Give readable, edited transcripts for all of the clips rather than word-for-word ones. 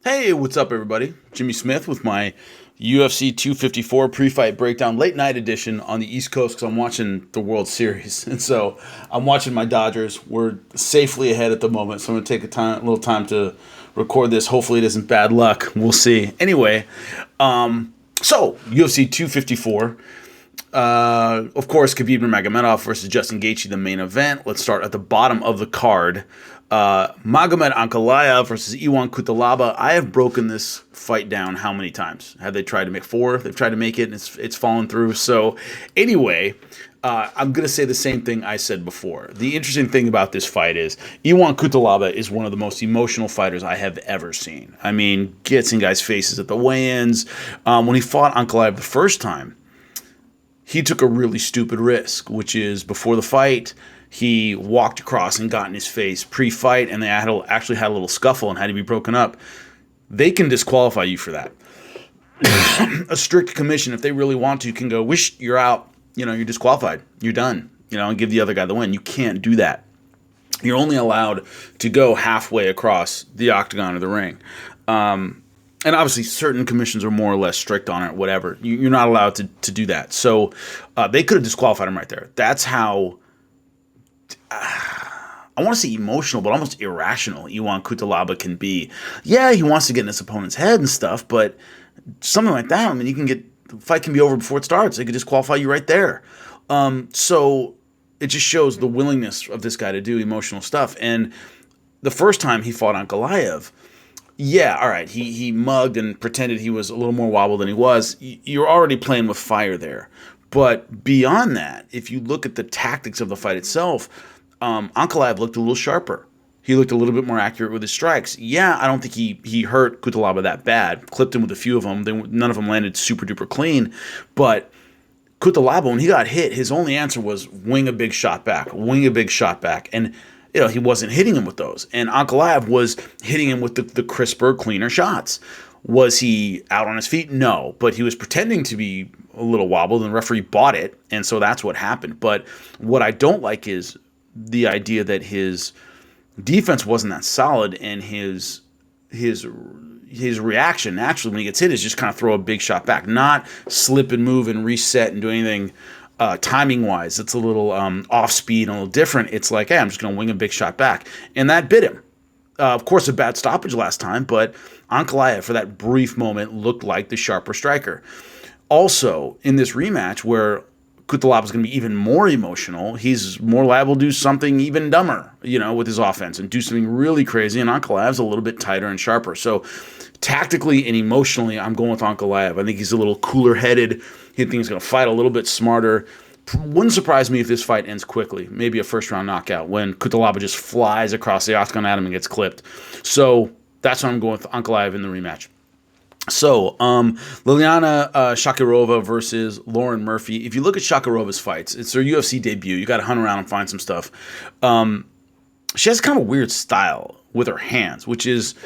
Hey, what's up, everybody? Jimmy Smith with my UFC 254 pre-fight breakdown, late night edition on the East Coast because I'm watching the World Series, and so I'm watching my Dodgers. We're safely ahead at the moment, so I'm gonna take a little time to record this. Hopefully, it isn't bad luck. We'll see. Anyway, so UFC 254. Of course, Khabib Nurmagomedov versus Justin Gaethje, the main event. Let's start at the bottom of the card. Magomed Ankalaev versus Iwan Kutalaba. I have broken this fight down how many times? Have they tried to make 4? They've tried to make it, and it's fallen through. So anyway, I'm going to say the same thing I said before. The interesting thing about this fight is Iwan Kutalaba is one of the most emotional fighters I have ever seen. I mean, gets in guys' faces at the weigh-ins. When he fought Ankalaev the first time, he took a really stupid risk, which is before the fight, he walked across and got in his face pre-fight, and they actually had a little scuffle and had to be broken up. They can disqualify you for that. A strict commission, if they really want to, can go, wish you're out, you're disqualified, you're done, and give the other guy the win. You can't do that. You're only allowed to go halfway across the octagon or the ring. And obviously, certain commissions are more or less strict on it, whatever. You're not allowed to do that. So they could have disqualified him right there. That's how, I want to say emotional, but almost irrational Iwan Kutalaba can be. Yeah, he wants to get in his opponent's head and stuff, but something like that, I mean, the fight can be over before it starts. They could disqualify you right there. So it just shows the willingness of this guy to do emotional stuff. And the first time he fought Ankalaev, yeah, all right, he mugged and pretended he was a little more wobble than he was. You're already playing with fire there. But beyond that, if you look at the tactics of the fight itself, Ankalaev looked a little sharper. He looked a little bit more accurate with his strikes. Yeah, I don't think he hurt Kutalaba that bad. Clipped him with a few of them. None of them landed super duper clean. But Kutalaba, when he got hit, his only answer was wing a big shot back, wing a big shot back. And he wasn't hitting him with those. And Ankalaev was hitting him with the crisper, cleaner shots. Was he out on his feet? No. But he was pretending to be a little wobbled, and the referee bought it. And so that's what happened. But what I don't like is the idea that his defense wasn't that solid, and his reaction naturally when he gets hit is just kind of throw a big shot back, not slip and move and reset and do anything timing-wise. It's a little off speed and a little different. It's like, hey, I'm just going to wing a big shot back. And that bit him. Of course, a bad stoppage last time, but Ankalaev, for that brief moment, looked like the sharper striker. Also, in this rematch, where Kutalaba is going to be even more emotional, he's more liable to do something even dumber, with his offense and do something really crazy, and Ankalaev's a little bit tighter and sharper. So tactically and emotionally, I'm going with Ankalaev. I think he's a little cooler-headed. He thinks he's going to fight a little bit smarter. Wouldn't surprise me if this fight ends quickly, maybe a first-round knockout, when Kutalaba just flies across the octagon at him and gets clipped. So that's why I'm going with Ankalaev in the rematch. So, Liliana Shakirova versus Lauren Murphy. If you look at Shakirova's fights, it's her UFC debut. You got to hunt around and find some stuff. She has kind of a weird style with her hands, which is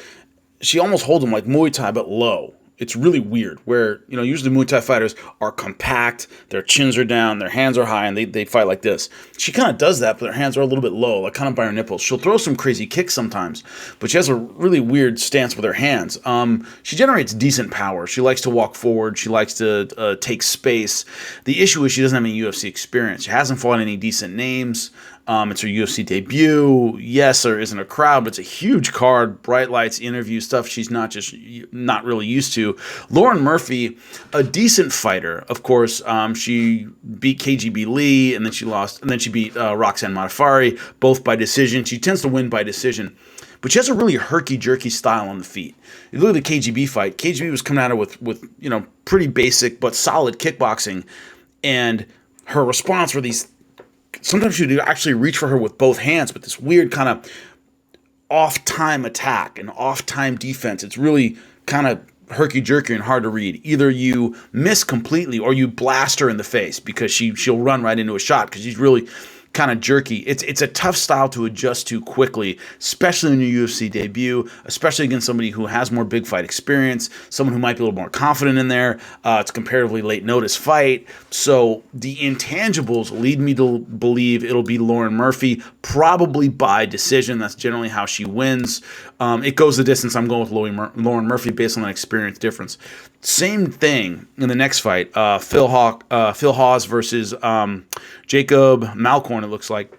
she almost holds them like Muay Thai, but low. It's really weird where, usually Muay Thai fighters are compact, their chins are down, their hands are high, and they fight like this. She kind of does that, but her hands are a little bit low, like kind of by her nipples. She'll throw some crazy kicks sometimes, but she has a really weird stance with her hands. She generates decent power. She likes to walk forward. She likes to take space. The issue is she doesn't have any UFC experience. She hasn't fought any decent names. It's her UFC debut. Yes, there isn't a crowd, but it's a huge card, bright lights, interview stuff she's not really used to. Lauren Murphy, a decent fighter, of course. She beat KGB Lee, and then she lost, and then she beat Roxanne Modafferi, both by decision. She tends to win by decision, but she has a really herky-jerky style on the feet. You look at the KGB fight. KGB was coming at her with pretty basic but solid kickboxing, and her response were these. Sometimes she would actually reach for her with both hands, but this weird kind of off-time attack and off-time defense. It's really kind of herky-jerky and hard to read. Either you miss completely or you blast her in the face because she'll run right into a shot because she's really kind of jerky. It's a tough style to adjust to quickly, especially in your UFC debut, especially against somebody who has more big fight experience, someone who might be a little more confident in there. It's a comparatively late notice fight. So the intangibles lead me to believe it'll be Lauren Murphy, probably by decision. That's generally how she wins. It goes the distance. I'm going with Lauren Murphy based on an experience difference. Same thing in the next fight. Phil Hawes versus Jacob Malcom, it looks like.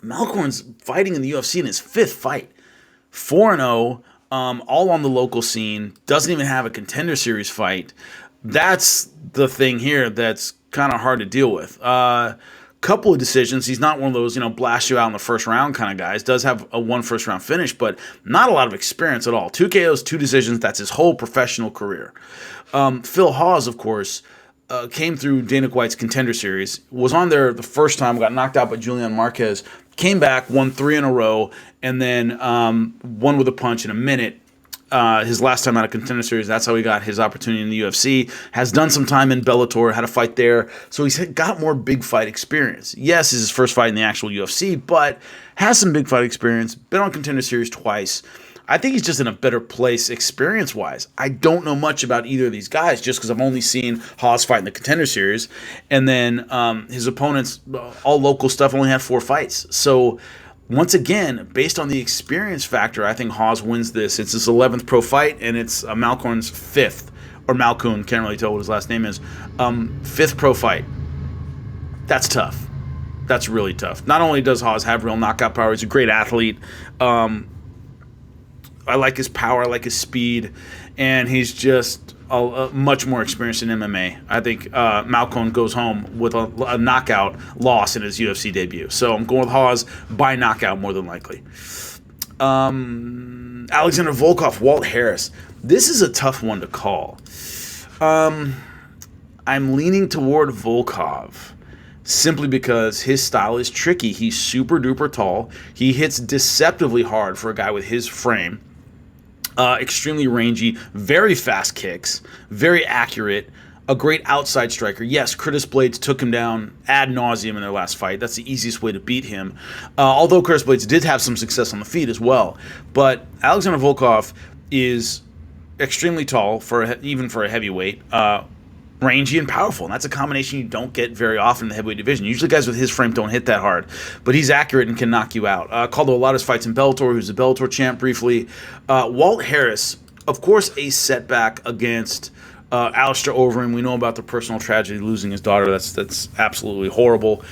Malcom's fighting in the UFC in his 5th fight. 4-0, all on the local scene. Doesn't even have a Contender Series fight. That's the thing here that's kind of hard to deal with. Couple of decisions. He's not one of those, blast you out in the first round kind of guys. Does have a 1 first round finish, but not a lot of experience at all. 2 KOs, 2 decisions. That's his whole professional career. Phil Hawes, of course, came through Dana White's Contender Series, was on there the first time, got knocked out by Julian Marquez, came back, won 3 in a row, and then won with a punch in a minute. His last time out of Contender Series, that's how he got his opportunity in the UFC. Has done some time in Bellator, had a fight there. So he's got more big fight experience. Yes, this is his first fight in the actual UFC, but has some big fight experience, been on Contender Series twice. I think he's just in a better place experience-wise. I don't know much about either of these guys just because I've only seen Hawes fight in the Contender Series. And then his opponents, all local stuff, only had 4 fights. So once again, based on the experience factor, I think Hawes wins this. It's his 11th pro fight, and it's Malcolm's 5th, or Malcom, can't really tell what his last name is, 5th pro fight. That's tough. That's really tough. Not only does Hawes have real knockout power, he's a great athlete. I like his power, I like his speed, and he's just much more experienced in MMA. I think Malcom goes home with a knockout loss in his UFC debut. So I'm going with Hawes by knockout more than likely. Alexander Volkov, Walt Harris. This is a tough one to call. I'm leaning toward Volkov simply because his style is tricky. He's super duper tall. He hits deceptively hard for a guy with his frame. Extremely rangy, very fast kicks, very accurate, a great outside striker. Yes, Curtis Blades took him down ad nauseum in their last fight. That's the easiest way to beat him. Although Curtis Blades did have some success on the feet as well. But Alexander Volkov is extremely tall, even for a heavyweight, rangy and powerful, and that's a combination you don't get very often in the heavyweight division. Usually guys with his frame don't hit that hard, but he's accurate and can knock you out. Called a lot of his fights in Bellator. He was a Bellator champ briefly. Walt Harris, of course, a setback against Alistair Overeem. We know about the personal tragedy, losing his daughter. That's absolutely horrible.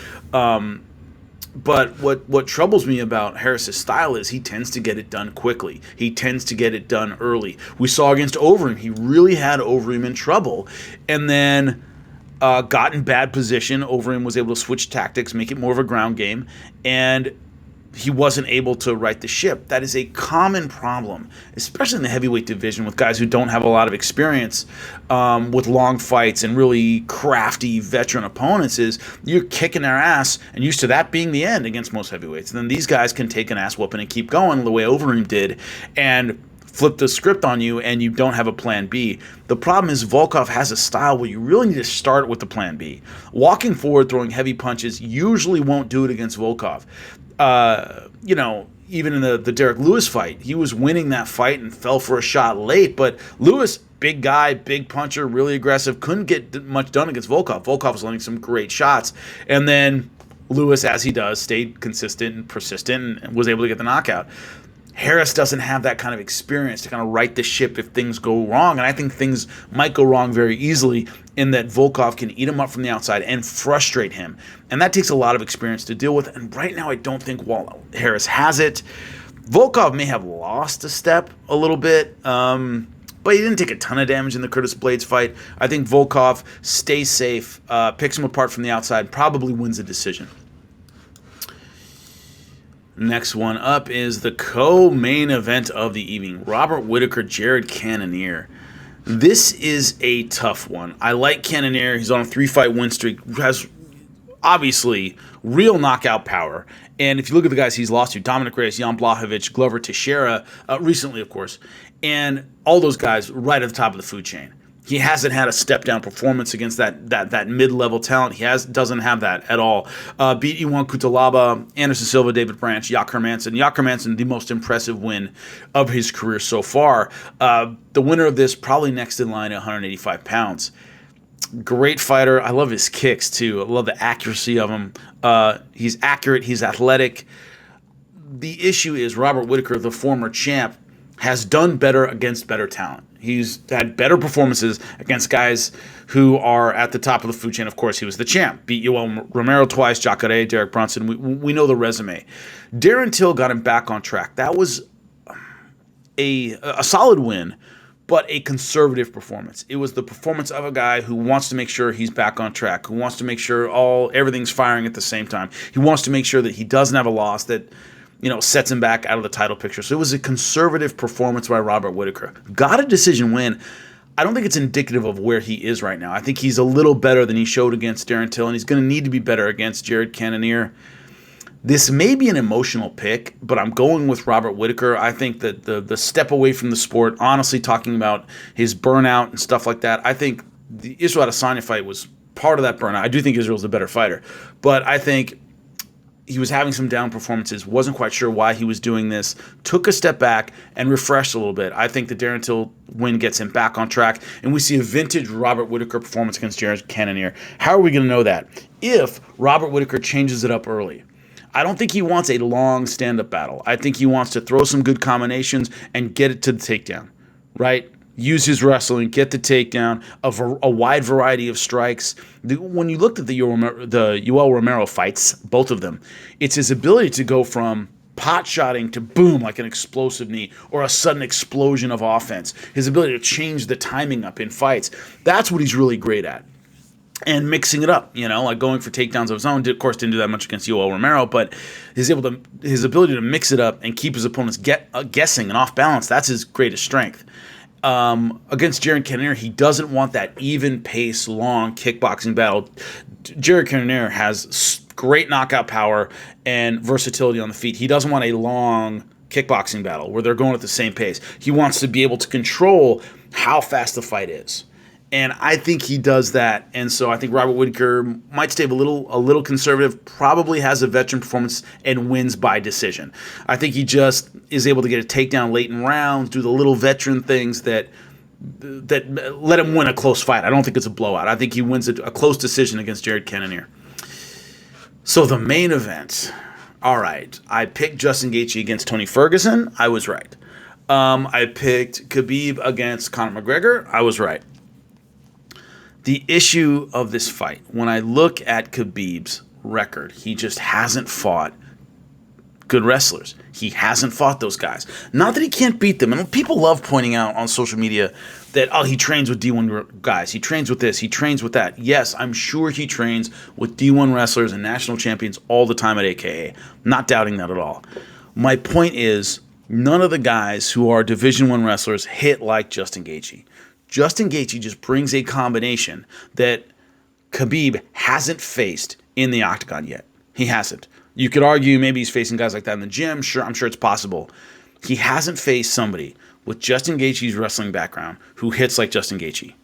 But what troubles me about Harris's style is he tends to get it done quickly. He tends to get it done early. We saw against Overeem, he really had Overeem in trouble. And then got in bad position. Overeem was able to switch tactics, make it more of a ground game, and he wasn't able to right the ship. That is a common problem, especially in the heavyweight division with guys who don't have a lot of experience with long fights and really crafty veteran opponents, is you're kicking their ass and used to that being the end against most heavyweights. And then these guys can take an ass whooping and keep going the way Overeem did and flip the script on you, and you don't have a plan B. The problem is Volkov has a style where you really need to start with the plan B. Walking forward, throwing heavy punches usually won't do it against Volkov. Even in the Derek Lewis fight, he was winning that fight and fell for a shot late. But Lewis, big guy, big puncher, really aggressive, couldn't get much done against Volkov. Volkov was landing some great shots. And then Lewis, as he does, stayed consistent and persistent and was able to get the knockout. Harris doesn't have that kind of experience to kind of right the ship if things go wrong. And I think things might go wrong very easily in that Volkov can eat him up from the outside and frustrate him. And that takes a lot of experience to deal with. And right now I don't think Walt Harris has it. Volkov may have lost a step a little bit, but he didn't take a ton of damage in the Curtis Blades fight. I think Volkov stays safe, picks him apart from the outside, probably wins the decision. Next one up is the co-main event of the evening. Robert Whittaker, Jared Cannonier. This is a tough one. I like Cannonier. He's on a 3-fight win streak. Has obviously real knockout power. And if you look at the guys he's lost to, Dominic Reyes, Jan Blachowicz, Glover Teixeira, recently, of course, and all those guys right at the top of the food chain. He hasn't had a step down performance against that mid-level talent. He doesn't have that at all. Beat Iwan Kutalaba, Anderson Silva, David Branch, Jaak Hermansson. Jaak Hermansson, the most impressive win of his career so far. The winner of this probably next in line at 185 pounds. Great fighter. I love his kicks too. I love the accuracy of him. He's accurate. He's athletic. The issue is Robert Whittaker, the former champ, has done better against better talent. He's had better performances against guys who are at the top of the food chain. Of course, he was the champ. Beat Yoel Romero twice, Jacare, Derek Brunson. We know the resume. Darren Till got him back on track. That was a solid win, but a conservative performance. It was the performance of a guy who wants to make sure he's back on track, who wants to make sure everything's firing at the same time. He wants to make sure that he doesn't have a loss that sets him back out of the title picture. So it was a conservative performance by Robert Whittaker. Got a decision win. I don't think it's indicative of where he is right now. I think he's a little better than he showed against Darren Till, and he's going to need to be better against Jared Cannonier. This may be an emotional pick, but I'm going with Robert Whittaker. I think that the step away from the sport, honestly, talking about his burnout and stuff like that, I think the Israel Adesanya fight was part of that burnout. I do think Israel's a better fighter, but I think he was having some down performances, wasn't quite sure why he was doing this, took a step back and refreshed a little bit. I think the Darren Till win gets him back on track, and we see a vintage Robert Whittaker performance against Jared Cannonier. How are we going to know that? If Robert Whittaker changes it up early. I don't think he wants a long stand-up battle. I think he wants to throw some good combinations and get it to the takedown, right? Use his wrestling, get the takedown, a wide variety of strikes. When you looked at the Yoel Romero fights, both of them, it's his ability to go from pot-shotting to boom, like an explosive knee, or a sudden explosion of offense. His ability to change the timing up in fights. That's what he's really great at. And mixing it up, like going for takedowns of his own. Of course, didn't do that much against Yoel Romero, but his ability to mix it up and keep his opponents guessing and off balance, that's his greatest strength. Against Jared Cannonier, he doesn't want that even pace, long kickboxing battle. Jared Cannonier has great knockout power and versatility on the feet. He doesn't want a long kickboxing battle where they're going at the same pace. He wants to be able to control how fast the fight is. And I think he does that. And so I think Robert Whittaker might stay a little conservative, probably has a veteran performance and wins by decision. I think he just is able to get a takedown late in rounds, do the little veteran things that let him win a close fight. I don't think it's a blowout. I think he wins a close decision against Jared Cannonier. So the main event. All right. I picked Justin Gaethje against Tony Ferguson. I was right. I picked Khabib against Conor McGregor. I was right. The issue of this fight, when I look at Khabib's record, he just hasn't fought good wrestlers. He hasn't fought those guys. Not that he can't beat them. And people love pointing out on social media that, he trains with D1 guys. He trains with this. He trains with that. Yes, I'm sure he trains with D1 wrestlers and national champions all the time at AKA. Not doubting that at all. My point is, none of the guys who are Division I wrestlers hit like Justin Gaethje. Justin Gaethje just brings a combination that Khabib hasn't faced in the octagon yet. He hasn't. You could argue maybe he's facing guys like that in the gym. Sure, I'm sure it's possible. He hasn't faced somebody with Justin Gaethje's wrestling background who hits like Justin Gaethje,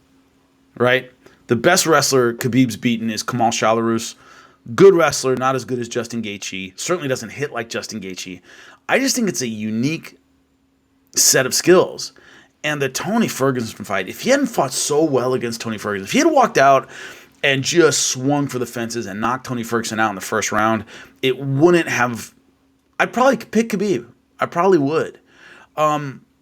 right? The best wrestler Khabib's beaten is Kamal Shalarus. Good wrestler, not as good as Justin Gaethje. Certainly doesn't hit like Justin Gaethje. I just think it's a unique set of skills. And the Tony Ferguson fight, if he hadn't fought so well against Tony Ferguson, if he had walked out and just swung for the fences and knocked Tony Ferguson out in the first round, it wouldn't have... I'd probably pick Khabib. I probably would.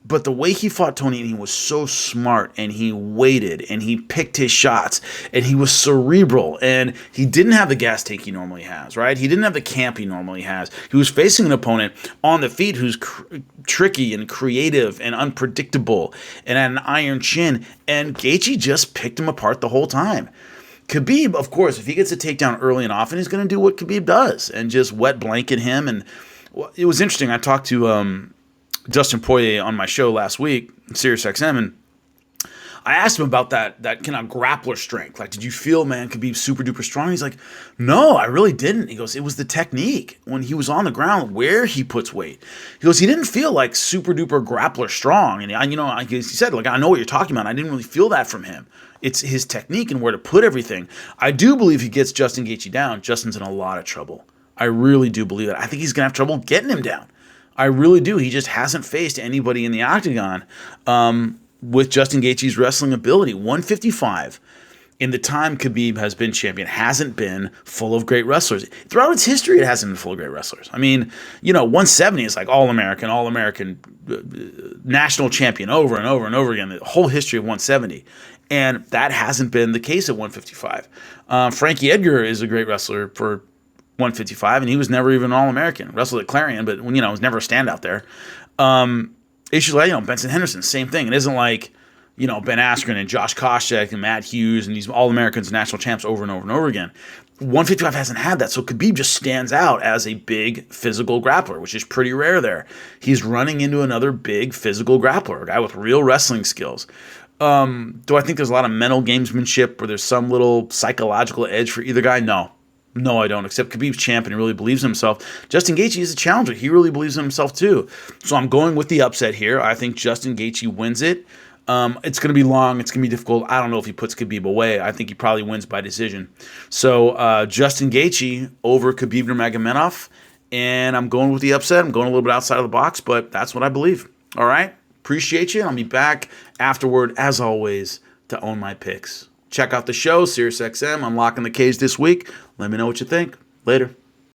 But the way he fought Tony, and he was so smart, and he waited, and he picked his shots, and he was cerebral, and he didn't have the gas tank he normally has, right? He didn't have the camp he normally has. He was facing an opponent on the feet who's tricky and creative and unpredictable and had an iron chin, and Gaethje just picked him apart the whole time. Khabib, of course, if he gets a takedown early and often, he's going to do what Khabib does and just wet blanket him. And it was interesting. I talked to Dustin Poirier on my show last week, SiriusXM, and I asked him about that kind of grappler strength. Like, did you feel, man, Khabib super duper strong? He's like, no, I really didn't. He goes, it was the technique when he was on the ground, where he puts weight. He goes, he didn't feel like super duper grappler strong. And he said, like, I know what you're talking about. I didn't really feel that from him. It's his technique and where to put everything. I do believe he gets Justin Gaethje down, Justin's in a lot of trouble. I really do believe that. I think he's going to have trouble getting him down. I really do. He just hasn't faced anybody in the octagon with Justin Gaethje's wrestling ability. 155, in the time Khabib has been champion, hasn't been full of great wrestlers. Throughout its history, it hasn't been full of great wrestlers. I mean, 170 is like all-American national champion over and over and over again, the whole history of 170. And that hasn't been the case at 155. Frankie Edgar is a great wrestler for 155, and he was never even All-American. Wrestled at Clarion, but was never a standout there. Issues like Benson Henderson, same thing. It isn't like Ben Askren and Josh Koscheck and Matt Hughes and these All-Americans, national champs over and over and over again. 155 hasn't had that, so Khabib just stands out as a big physical grappler, which is pretty rare there. He's running into another big physical grappler, a guy with real wrestling skills. Do I think there's a lot of mental gamesmanship or there's some little psychological edge for either guy? No, I don't, except Khabib's champ and he really believes in himself. Justin Gaethje is a challenger. He really believes in himself too. So I'm going with the upset here. I think Justin Gaethje wins it. It's going to be long. It's going to be difficult. I don't know if he puts Khabib away. I think he probably wins by decision. So Justin Gaethje over Khabib Nurmagomedov, and I'm going with the upset. I'm going a little bit outside of the box, but that's what I believe. All right? Appreciate you. I'll be back afterward, as always, to own my picks. Check out the show, SiriusXM, Unlocking the Cage this week. Let me know what you think. Later.